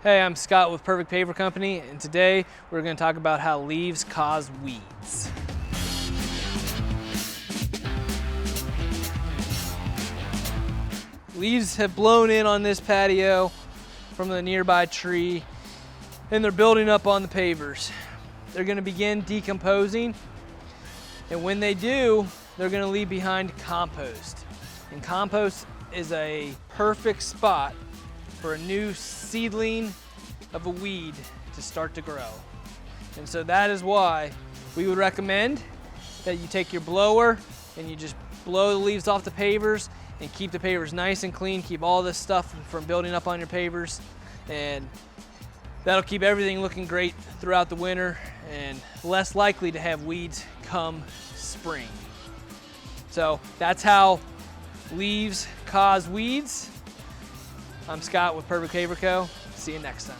Hey, I'm Scott with Perfect Paver Company, and today we're going to talk about how leaves cause weeds. Leaves have blown in on this patio from the nearby tree, and they're building up on the pavers. They're going to begin decomposing, and when they do, they're going to leave behind compost. And compost is a perfect spot for a new seedling of a weed to start to grow. And so that is why we would recommend that you take your blower and you just blow the leaves off the pavers and keep the pavers nice and clean, keep all this stuff from building up on your pavers, and that'll keep everything looking great throughout the winter and less likely to have weeds come spring. So that's how leaves cause weeds. I'm Scott with Perfect Paver Co. See you next time.